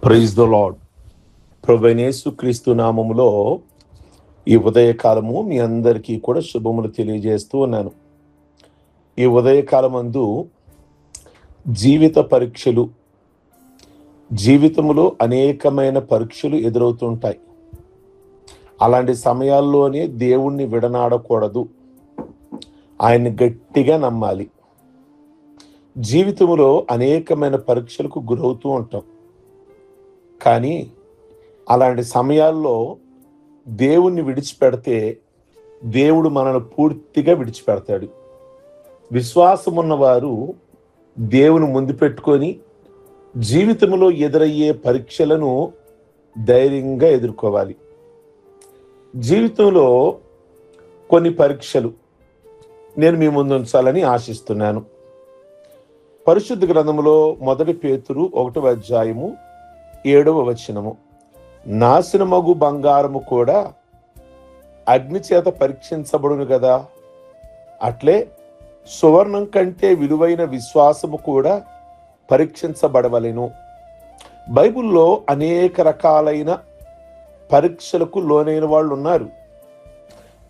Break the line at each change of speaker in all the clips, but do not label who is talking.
Praise the lord. ప్రభువైన యేసుక్రీస్తు నామములో ఈ ఉదయకాలము మీ అందరికీ కూడా శుభములు తెలియజేస్తూ ఉన్నాను. ఈ ఉదయకాలమందు జీవిత పరీక్షలు, జీవితంలో అనేకమైన పరీక్షలు ఎదురవుతుంటాయి. అలాంటి సమయాల్లోనే దేవుణ్ణి విడనాడకూడదు, ఆయన్ని గట్టిగా నమ్మాలి. జీవితంలో అనేకమైన పరీక్షలకు గురవుతూ ఉంటాం. కానీ అలాంటి సమయాల్లో దేవుణ్ణి విడిచిపెడితే దేవుడు మనల్ని పూర్తిగా విడిచిపెడతాడు. విశ్వాసం ఉన్నవారు దేవుని ముందు పెట్టుకొని జీవితంలో ఎదురయ్యే పరీక్షలను ధైర్యంగా ఎదుర్కోవాలి. జీవితంలో కొన్ని పరీక్షలు నేను మీ ముందు ఉంచాలని ఆశిస్తున్నాను. పరిశుద్ధ గ్రంథములో 1 పేతురు 1వ అధ్యాయము 7వ వచనము, నాశనమగు బంగారము కూడా అగ్ని చేత పరీక్షించబడును కదా, అట్లే సువర్ణం కంటే విలువైన విశ్వాసము కూడా పరీక్షించబడవలెను. బైబిల్లో అనేక రకాలైన పరీక్షలకు లోనైన వాళ్ళు ఉన్నారు.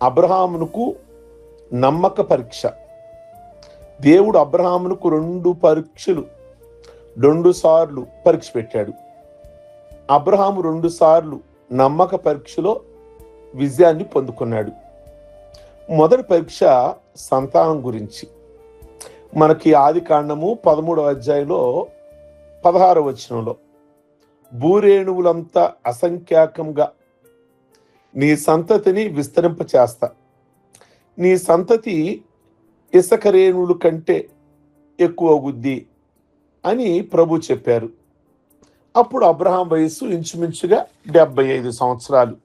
అబ్రహామునకు నమ్మక పరీక్ష. దేవుడు అబ్రహామునకు 2 సార్లు పరీక్ష పెట్టాడు. అబ్రహాము 2 సార్లు నమ్మక పరీక్షలో విజయాన్ని పొందుకున్నాడు. మొదటి పరీక్ష సంతానం గురించి. మనకి ఆదికాండము 13వ అధ్యాయంలో 16వ వచనంలో, భూరేణువులంతా అసంఖ్యాకంగా నీ సంతతిని విస్తరింప చేస్తా, నీ సంతతి ఇసుక రేణువుల కంటే ఎక్కువ అవుద్ది అని ప్రభు చెప్పారు. అప్పుడు అబ్రహాం వయస్సు ఇంచుమించుగా 75 సంవత్సరాలు.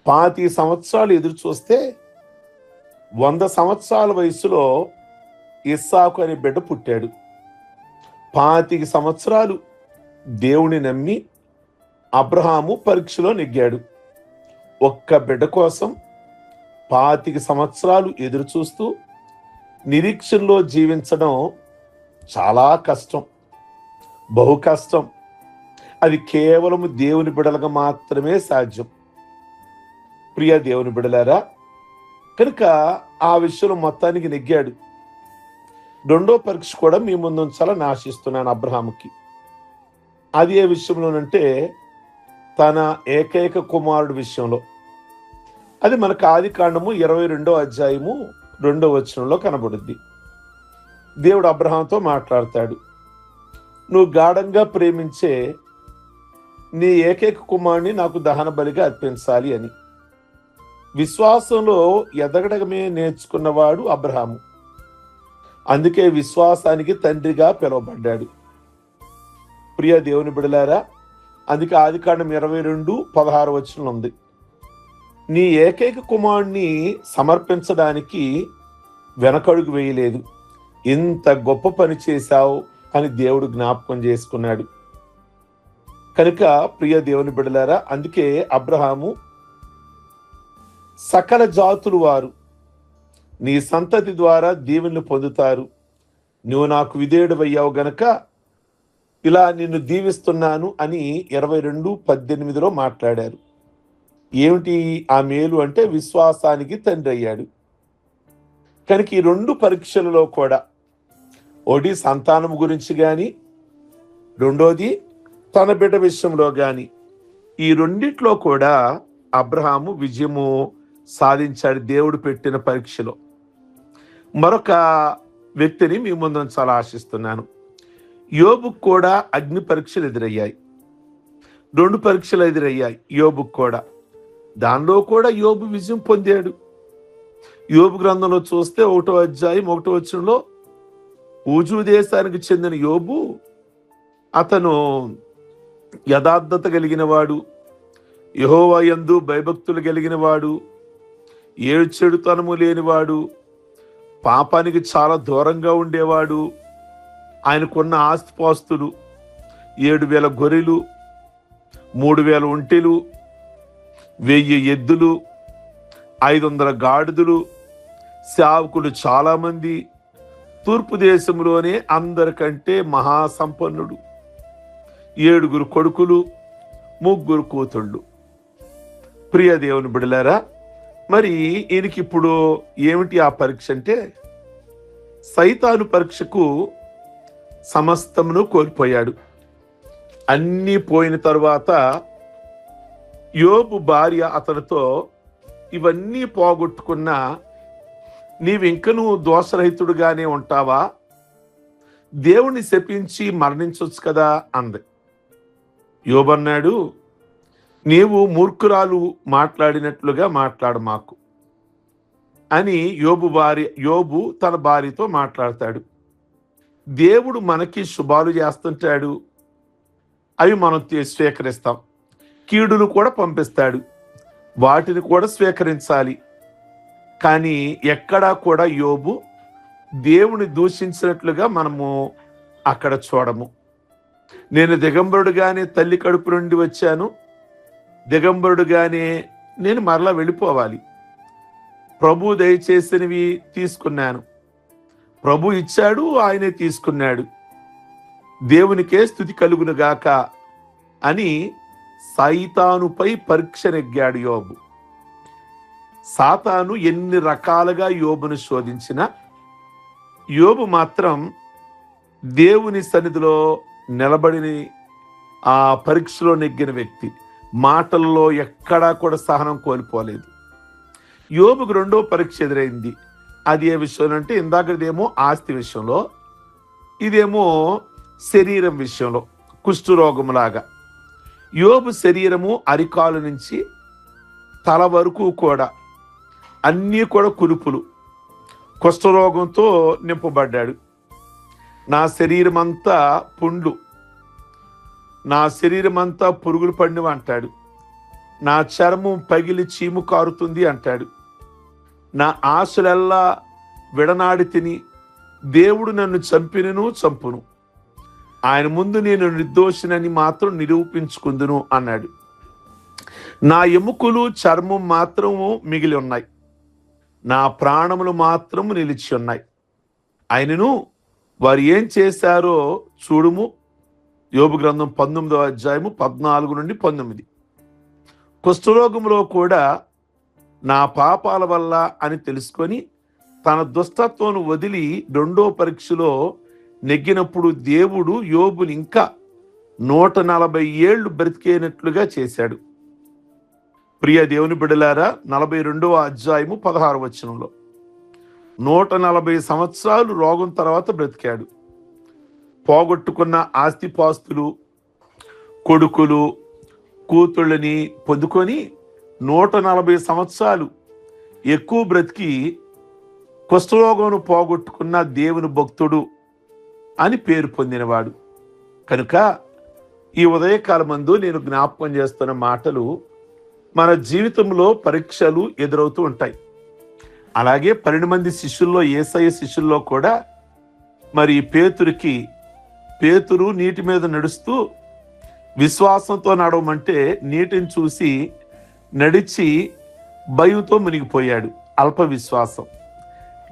25 సంవత్సరాలు ఎదురు చూస్తే 100 సంవత్సరాల వయసులో ఇస్సాకు అనే బిడ్డ పుట్టాడు. 25 సంవత్సరాలు దేవుని నమ్మి అబ్రహాము పరీక్షలో నెగ్గాడు. ఒక్క బిడ్డ కోసం 25 సంవత్సరాలు ఎదురు చూస్తూ నిరీక్షణలో జీవించడం చాలా కష్టం, బహు కష్టం. అది కేవలం దేవుని బిడలుగా మాత్రమే సాధ్యం. ప్రియ దేవుని బిడలారా, కనుక ఆ విషయంలో మొత్తానికి నెగ్గాడు. 2వ పరీక్ష కూడా మీ ముందు ఉంచాలని ఆశిస్తున్నాను అబ్రహాముకి. అది ఏ విషయంలోనంటే తన ఏకైక కుమారుడు విషయంలో. అది మనకు ఆదికాండము 22వ అధ్యాయము 2వ వచనంలో కనబడుద్ది. దేవుడు అబ్రహాంతో మాట్లాడతాడు, నువ్వు గాఢంగా ప్రేమించే నీ ఏకైక కుమారుని నాకు దహన బలిగా అర్పించాలి అని. విశ్వాసంలో ఎదగడమే నేర్చుకున్నవాడు అబ్రహాము. అందుకే విశ్వాసానికి తండ్రిగా పిలువబడ్డాడు. ప్రియ దేవుని బిడలారా, అందుకే ఆదికాండం 22:16 వచనం ఉంది, నీ ఏకైక కుమారుణ్ణి సమర్పించడానికి వెనకడుగు వేయలేదు, ఇంత గొప్ప పని చేశావు అని దేవుడు జ్ఞాపకం చేసుకున్నాడు. కనుక ప్రియ దేవుని బిడ్డలారా, అందుకే అబ్రహాము సకల జాతులు వారు నీ సంతతి ద్వారా దీవెనలు పొందుతారు, నువ్వు నాకు విధేయుడవయ్యావు గనక ఇలా నిన్ను దీవిస్తున్నాను అని 22:18లో మాట్లాడారు. ఏమిటి ఆ మేలు అంటే విశ్వాసానికి తండ్రి అయ్యాడు. కనుక ఈ 2 పరీక్షలలో కూడా, ఒకటి సంతానం గురించి కానీ, రెండోది తన బిడ్డ విషయంలో కానీ, ఈ రెండిట్లో కూడా అబ్రహాము విజయము సాధించాడు దేవుడు పెట్టిన పరీక్షలో. మరొక వ్యక్తిని మీ ముందు చాలా ఆశిస్తున్నాను. యోబుకు కూడా అగ్ని పరీక్షలు ఎదురయ్యాయి. 2 పరీక్షలు ఎదురయ్యాయి యోబుకు కూడా. దానిలో కూడా యోబు విజయం పొందాడు. యోబు గ్రంథంలో చూస్తే 1వ అధ్యాయం 1వ వచనంలో, ఊజు దేశానికి చెందిన యోబు, అతను యథార్థత కలిగిన వాడు, యెహోవా యందు భయభక్తులు కలిగిన వాడు, చెడుతనము లేనివాడు, పాపానికి చాలా దూరంగా ఉండేవాడు. ఆయనకున్న ఆస్తిపాస్తులు 7,000 గొర్రెలు, 3,000 ఒంటెలు, 1000 ఎద్దులు, 500 గాడిదలు, సేవకులు చాలా మంది, తూర్పు దేశంలోనే అందరికంటే మహాసంపన్నుడు. 7 కొడుకులు, 3 కూతుళ్ళు. ప్రియ దేవుని బిడ్డలారా, మరి ఈయనకి ఇప్పుడు ఏమిటి ఆ పరీక్ష అంటే, సైతాను పరీక్షకు సమస్తమును కోల్పోయాడు. అన్నీ పోయిన తరువాత యోబు భార్య అతనితో, ఇవన్నీ పోగొట్టుకున్నా నీవింకను దోషరహితుడుగానే ఉంటావా? దేవుణ్ణి శపించి మరణించొచ్చు కదా అంది. యోబు అన్నాడు, నీవు మూర్ఖురాలు మాట్లాడినట్లుగా మాట్లాడు మాకు అని యోబు తన భార్యతో మాట్లాడతాడు. దేవుడు మనకి శుభాలు చేస్తుంటాడు, అవి మనం స్వీకరిస్తాం. కీడును కూడా పంపిస్తాడు, వాటిని కూడా స్వీకరించాలి. కానీ ఎక్కడా కూడా యోబు దేవుని దూషించినట్లుగా మనము అక్కడ చూడము. నేను దిగంబరుడుగానే తల్లి కడుపు నుండి వచ్చాను, దిగంబరుడుగానే నేను మరలా వెళ్ళిపోవాలి. ప్రభు దయచేసినవి తీసుకున్నాను, ప్రభు ఇచ్చాడు, ఆయనే తీసుకున్నాడు, దేవునికే స్తుతి కలుగునుగాక అని సైతానుపై పరీక్ష నెగ్గాడు యోబు. సాతాను ఎన్ని రకాలుగా యోబును శోధించినా యోబు మాత్రం దేవుని సన్నిధిలో నిలబడిన ఆ పరీక్షలో నెగ్గిన వ్యక్తి. మాటల్లో ఎక్కడా కూడా సహనం కోల్పోలేదు. యోబుకు 2వ పరీక్ష ఎదురైంది. అది ఏ విషయంలో అంటే, ఇందాకదేమో ఆస్తి విషయంలో, ఇదేమో శరీరం విషయంలో, కుష్ఠరోగంలాగా. యోబు శరీరము అరికాలు నుంచి తల వరకు కూడా అన్నీ కూడా కురుపులు, కుష్ఠరోగంతో నింపబడ్డాడు. నా శరీరం అంతా పుండ్లు, నా శరీరం అంతా పురుగులు పడినవి అంటాడు. నా చర్మం పగిలి చీము కారుతుంది అంటాడు. నా ఆశలెల్లా విడనాడి తిని దేవుడు నన్ను చంపును, ఆయన ముందు నేను నిర్దోషినని మాత్రం నిరూపించుకుందును అన్నాడు. నా ఎముకలు చర్మం మాత్రము మిగిలి ఉన్నాయి, నా ప్రాణములు మాత్రము నిలిచి ఉన్నాయి. ఆయనను వారు ఏం చేశారో చూడుము. యోబు గ్రంథం 19వ అధ్యాయము 14 నుండి 19. కుష్ఠరోగంలో కూడా నా పాపాల వల్ల అని తెలుసుకొని తన దుష్టత్వం వదిలి 2వ పరీక్షలో నెగ్గినప్పుడు దేవుడు యోబుని ఇంకా 140 ఏళ్లు బ్రతికేనట్లుగా చేశాడు. ప్రియ దేవుని బిడ్డలారా, 42వ అధ్యాయము 16వ వచనంలో 140 సంవత్సరాలు రోగం తర్వాత బ్రతికాడు. పోగొట్టుకున్న ఆస్తిపాస్తులు, కొడుకులు, కూతుళ్ళని పొందుకొని 140 సంవత్సరాలు ఎక్కువ బ్రతికి కుష్ఠరోగమును పోగొట్టుకున్న దేవుని భక్తుడు అని పేరు పొందినవాడు. కనుక ఈ ఉదయకాలమందు నేను జ్ఞాపకం చేస్తున్న మాటలు, మన జీవితంలో పరీక్షలు ఎదురవుతూ ఉంటాయి. అలాగే 12 మంది శిష్యుల్లో, యేసయ్య శిష్యుల్లో కూడా మరి పేతురు నీటి మీద నడుస్తూ విశ్వాసంతో నడవమంటే నీటిని చూసి నడిచి భయంతో మునిగిపోయాడు. అల్ప విశ్వాసం.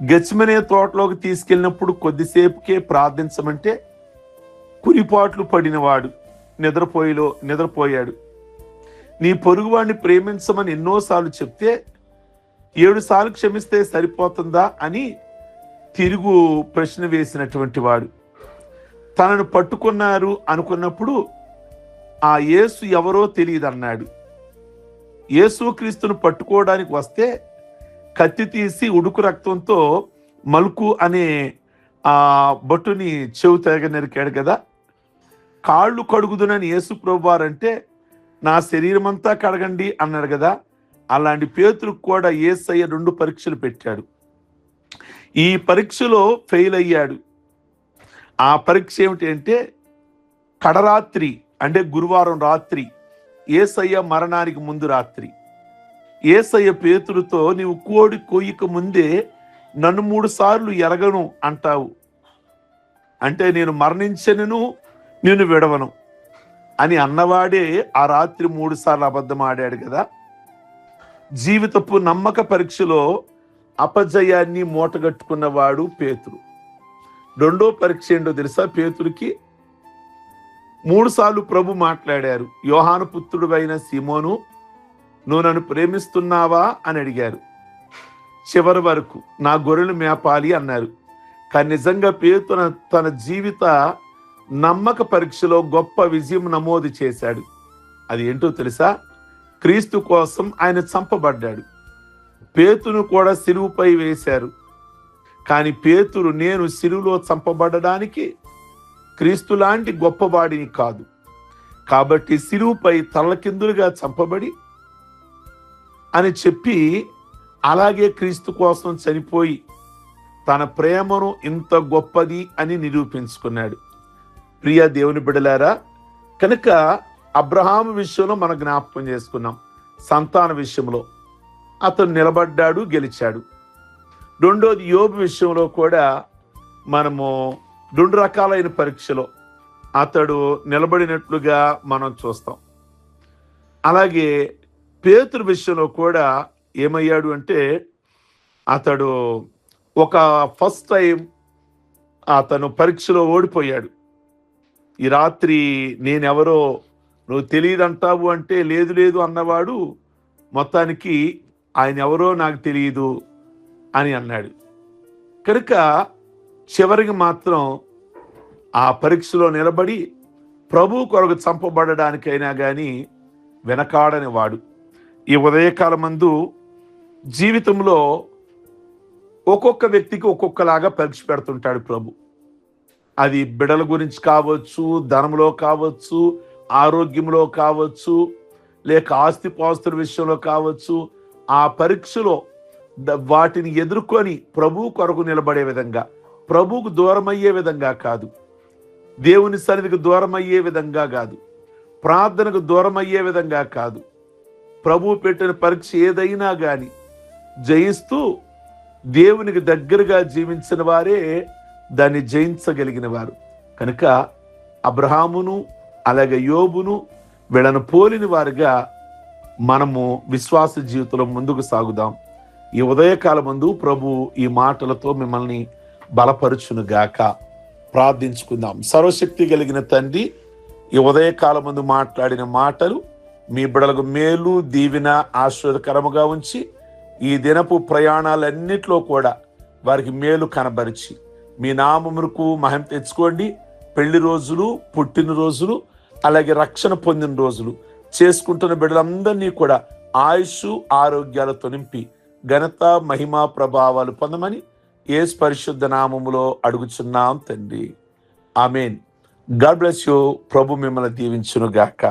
గెత్సేమనే తోటలోకి తీసుకెళ్ళినప్పుడు కొద్దిసేపుకే ప్రార్థించమంటే కురిపాట్లు పడినవాడు నిద్రపోయాడు. నీ పొరుగువాడిని ప్రేమించమని ఎన్నోసార్లు చెప్తే 7 సార్లు క్షమిస్తే సరిపోతుందా అని తిరుగు ప్రశ్న వేసినటువంటి వాడు. తనను పట్టుకున్నారు అనుకున్నప్పుడు ఆ యేసు ఎవరో తెలియదన్నాడు. యేసుక్రీస్తును పట్టుకోవడానికి వస్తే కత్తి తీసి ఉడుకు రక్తంతో మల్కు అనే ఆ బొట్టుని చెవు తెగ నరికాడు కదా. కాళ్ళు కడుగుదునని యేసు ప్రభువారంటే నా శరీరం అంతా కడగండి అన్నాడు కదా. అలాంటి పేతురుకు కూడా యేసయ్య 2 పరీక్షలు పెట్టాడు. ఈ పరీక్షలో ఫెయిల్ అయ్యాడు. ఆ పరీక్ష ఏమిటి అంటే, కడరాత్రి అంటే గురువారం రాత్రి, యేసయ్య మరణానికి ముందు రాత్రి, యేసయ్య పేతురుతో, నీవు కోడి కొయ్యక ముందే నన్ను 3 సార్లు ఎరగను అంటావు, అంటే నేను మరణించను, నేను విడవను అని అన్నవాడే ఆ రాత్రి 3 సార్లు అబద్ధం ఆడాడు కదా. జీవితపు నమ్మక పరీక్షలో అపజయాన్ని మూటగట్టుకున్నవాడు పేతురు. 2వ పరీక్ష ఏంటో తెలుసా? పేతురుకి 3 సార్లు ప్రభు మాట్లాడారు. యోహాను పుత్రుడైన సీమోను, నువ్వు నన్ను ప్రేమిస్తున్నావా అని అడిగారు. చివరి వరకు నా గొర్రెలు మేపాలి అన్నారు. కానీ నిజంగా పేతురు తన జీవిత నమ్మక పరీక్షలో గొప్ప విజయం నమోదు చేశాడు. అది ఏంటో తెలుసా? క్రీస్తు కోసం ఆయన చంపబడ్డాడు. పేతురును కూడా సిలువపై వేశారు. కానీ పేతురు, నేను సిలువలో చంపబడడానికి క్రీస్తు లాంటి గొప్పవాడిని కాదు, కాబట్టి సిలువపై తలకిందులుగా చంపబడి అని చెప్పి, అలాగే క్రీస్తు కోసం చనిపోయి తన ప్రేమను ఇంత గొప్పది అని నిరూపించుకున్నాడు. ప్రియ దేవుని బిడ్డలారా, కనుక అబ్రహాము విషయంలో మనం జ్ఞాపకం చేసుకున్నాం. సంతాన విషయంలో అతను నిలబడ్డాడు, గెలిచాడు. రెండోది యోబు విషయంలో కూడా మనము 2 రకాలైన పరీక్షలో అతడు నిలబడినట్లుగా మనం చూస్తాం. అలాగే పేతురు విషయంలో కూడా ఏమయ్యాడు అంటే, అతడు ఒక ఫస్ట్ టైం అతను పరీక్షలో ఓడిపోయాడు. ఈ రాత్రి నేనెవరో నువ్వు తెలియదంటావు అంటే, లేదు లేదు అన్నవాడు మొత్తానికి ఆయన ఎవరో నాకు తెలియదు అని అన్నాడు. కనుక చివరికి మాత్రం ఆ పరీక్షలో నిలబడి ప్రభు కొరకు చంపబడడానికైనా కానీ వెనకాడని వాడు. ఈ ఉదయకాలమందు జీవితంలో ఒక్కొక్క వ్యక్తికి ఒక్కొక్కలాగా పరీక్ష పెడుతుంటాడు ప్రభు. అది బిడల గురించి కావచ్చు, ధనంలో కావచ్చు, ఆరోగ్యంలో కావచ్చు, లేక ఆస్తిపాస్తుల విషయంలో కావచ్చు. ఆ పరీక్షలో వాటిని ఎదుర్కొని ప్రభు కొరకు నిలబడే విధంగా, ప్రభువుకు దూరం అయ్యే విధంగా కాదు, దేవుని సన్నిధికి దూరం అయ్యే విధంగా కాదు, ప్రార్థనకు దూరం అయ్యే విధంగా కాదు, ప్రభువు పెట్టిన పరీక్ష ఏదైనా కానీ జయిస్తూ దేవునికి దగ్గరగా జీవించిన వారే దాన్ని జయించగలిగిన వారు. కనుక అబ్రహామును అలాగే యోబును వీళ్ళను పోలిన వారుగా మనము విశ్వాస జీవితంలో ముందుకు సాగుదాం. ఈ ఉదయకాలం ముందు ప్రభు ఈ మాటలతో మిమ్మల్ని బలపరుచునుగాక. ప్రార్థించుకుందాం. సర్వశక్తి కలిగిన తండ్రి, ఈ ఉదయకాలం ముందు మాట్లాడిన మాటలు మీ బిడలకు మేలు, దీవెన, ఆశీర్వాదకరముగా ఉంచి ఈ దినపు ప్రయాణాలన్నిట్లో కూడా వారికి మేలు కనబరిచి మీ నామమునకు మహిమ తెచ్చుకోండి. పెళ్లి రోజులు, పుట్టినరోజులు, అలాగే రక్షణ పొందిన రోజులు చేసుకుంటున్న బిడ్డలందరినీ కూడా ఆయుష్, ఆరోగ్యాలతో నింపి ఘనత, మహిమ, ప్రభావాలు పొందమని యేసు పరిశుద్ధ నామములో అడుగుచున్నాం తండ్రి. ఆమేన్. God bless you. ప్రభు మిమ్మల్ని దీవించును గాక.